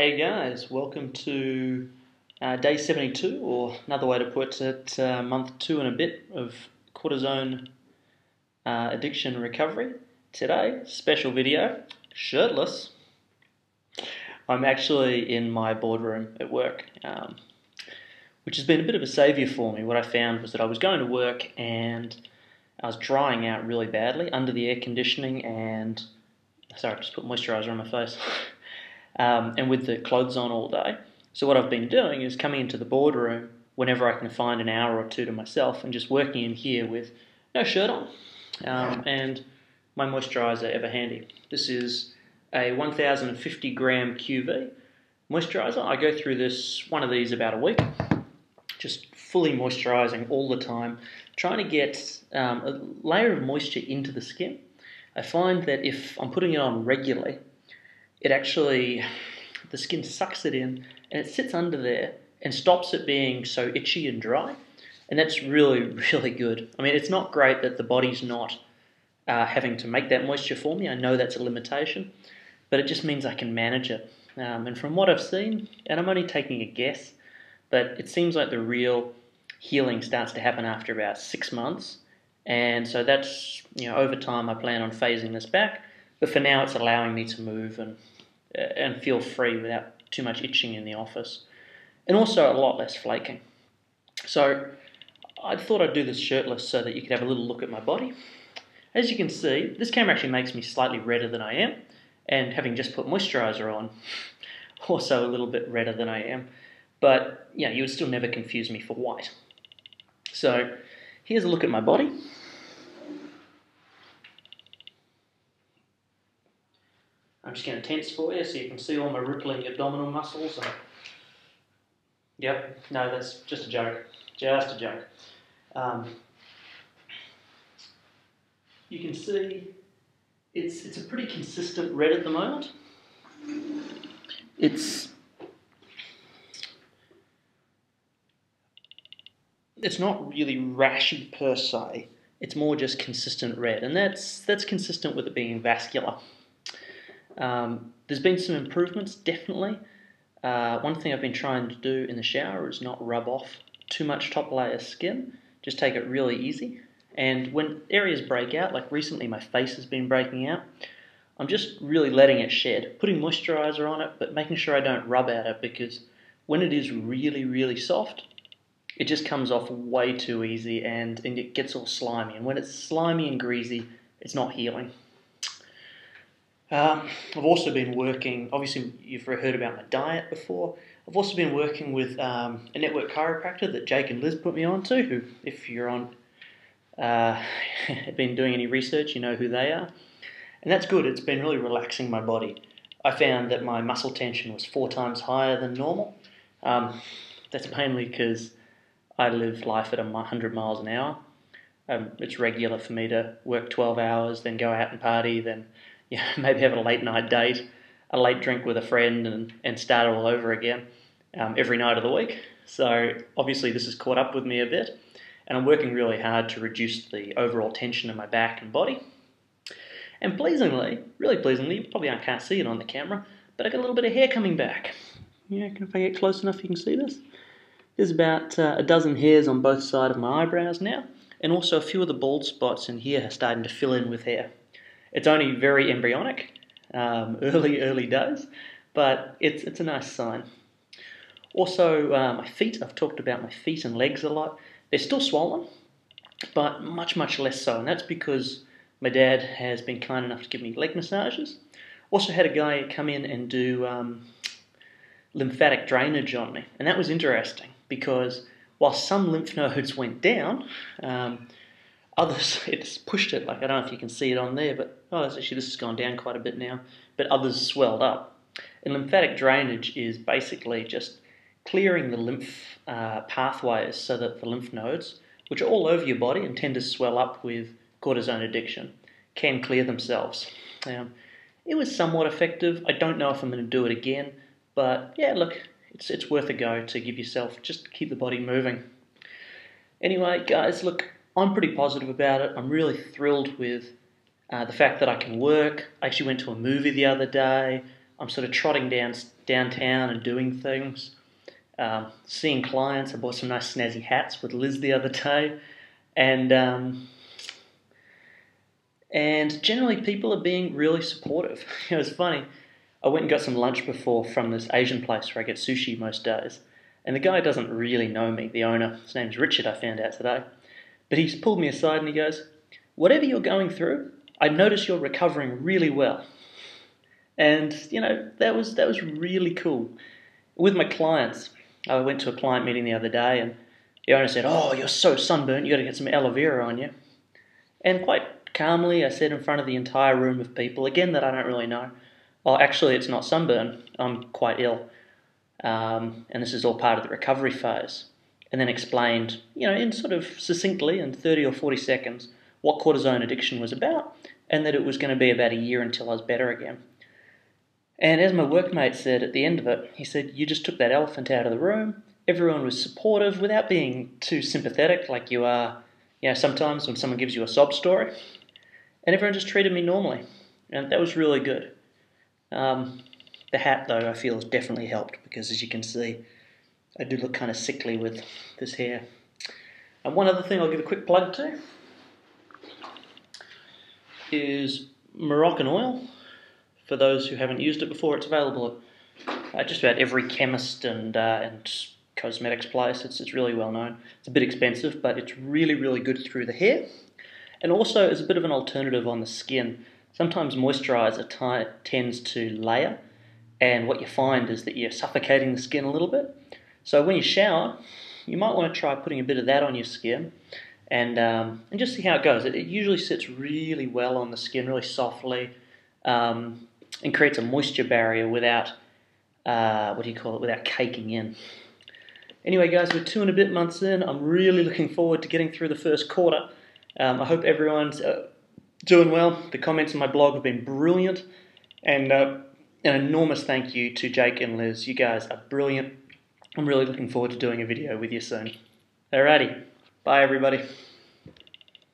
Hey guys, welcome to day 72, or another way to put it, month 2 and a bit of cortisone addiction recovery. Today, special video, shirtless. I'm actually in my boardroom at work, which has been a bit of a saviour for me. What I found was that I was going to work and I was drying out really badly under the air conditioning and, sorry, I just put moisturiser on my face. And with the clothes on all day. So what I've been doing is coming into the boardroom whenever I can find an hour or two to myself and just working in here with no shirt on and my moisturiser ever handy. This is a 1050 gram QV moisturiser. I go through one of these about a week, just fully moisturising all the time, trying to get a layer of moisture into the skin. I find that if I'm putting it on regularly, the skin sucks it in and it sits under there and stops it being so itchy and dry. And that's really, really good. I mean, it's not great that the body's not having to make that moisture for me. I know that's a limitation, but it just means I can manage it. And from what I've seen, and I'm only taking a guess, but it seems like the real healing starts to happen after about 6 months. And so that's, over time I plan on phasing this back. But for now, it's allowing me to move and feel free without too much itching in the office. And also a lot less flaking. So I thought I'd do this shirtless so that you could have a little look at my body. As you can see, this camera actually makes me slightly redder than I am. And having just put moisturiser on, also a little bit redder than I am. But yeah, you would still never confuse me for white. So here's a look at my body. I'm just going to tense for you so you can see all my rippling abdominal muscles. Yep, no, that's just a joke. Just a joke. You can see it's a pretty consistent red at the moment. It's not really rashy per se. It's more just consistent red, and that's consistent with it being vascular. There's been some improvements, definitely. One thing I've been trying to do in the shower is not rub off too much top layer skin. Just take it really easy. And when areas break out, like recently my face has been breaking out, I'm just really letting it shed. Putting moisturiser on it, but making sure I don't rub at it, because when it is really, really soft, it just comes off way too easy and it gets all slimy. And when it's slimy and greasy, it's not healing. I've also been working, obviously you've heard about my diet before. I've also been working with a network chiropractor that Jake and Liz put me on to, who, if you're been doing any research, you know who they are. And that's good. It's been really relaxing my body. I found that my muscle tension was 4 times higher than normal. That's mainly because I live life at 100 miles an hour. It's regular for me to work 12 hours, then go out and party, then maybe have a late night date, a late drink with a friend, and start all over again every night of the week. So obviously this has caught up with me a bit, and I'm working really hard to reduce the overall tension in my back and body. And pleasingly, really pleasingly, you probably can't see it on the camera, but I got a little bit of hair coming back. If I get close enough you can see this. There's about a dozen hairs on both sides of my eyebrows now, and also a few of the bald spots in here are starting to fill in with hair. It's only very embryonic, early days, but it's a nice sign. Also, my feet, I've talked about my feet and legs a lot. They're still swollen, but much, much less so, and that's because my dad has been kind enough to give me leg massages. Also had a guy come in and do lymphatic drainage on me, and that was interesting because while some lymph nodes went down, others, it's pushed it, like I don't know if you can see it on there, but this has gone down quite a bit now, but others swelled up. And lymphatic drainage is basically just clearing the lymph pathways so that the lymph nodes, which are all over your body and tend to swell up with cortisone addiction, can clear themselves. It was somewhat effective. I don't know if I'm going to do it again, but yeah, look, it's worth a go to give yourself, just keep the body moving. Anyway, guys, look, I'm pretty positive about it. I'm really thrilled with the fact that I can work. I actually went to a movie the other day. I'm sort of trotting downtown and doing things, seeing clients. I bought some nice snazzy hats with Liz the other day, and generally people are being really supportive. It was funny. I went and got some lunch before from this Asian place where I get sushi most days, and the guy doesn't really know me, the owner. His name's Richard, I found out today. But he's pulled me aside and he goes, "Whatever you're going through, I notice you're recovering really well." And, that was really cool. With my clients, I went to a client meeting the other day and the owner said, "Oh, you're so sunburnt, you got to get some aloe vera on you." And quite calmly, I said in front of the entire room of people, again that I don't really know, "Oh, actually, it's not sunburn. I'm quite ill. And this is all part of the recovery phase." And then explained, in sort of succinctly in 30 or 40 seconds, what cortisone addiction was about and that it was going to be about a year until I was better again. And as my workmate said at the end of it, he said, "You just took that elephant out of the room. Everyone was supportive without being too sympathetic like you are, sometimes when someone gives you a sob story. And everyone just treated me normally. And that was really good." The hat, though, I feel has definitely helped because, as you can see, I do look kind of sickly with this hair. And one other thing I'll give a quick plug to is Moroccan oil. For those who haven't used it before, it's available at just about every chemist and cosmetics place. It's really well known. It's a bit expensive, but it's really, really good through the hair. And also as a bit of an alternative on the skin. Sometimes moisturiser tends to layer, and what you find is that you're suffocating the skin a little bit. So when you shower, you might want to try putting a bit of that on your skin and just see how it goes. It usually sits really well on the skin, really softly, and creates a moisture barrier without, without caking in. Anyway, guys, we're 2 and a bit months in. I'm really looking forward to getting through the first quarter. I hope everyone's doing well. The comments on my blog have been brilliant, and an enormous thank you to Jake and Liz. You guys are brilliant. I'm really looking forward to doing a video with you soon. Alrighty, bye everybody.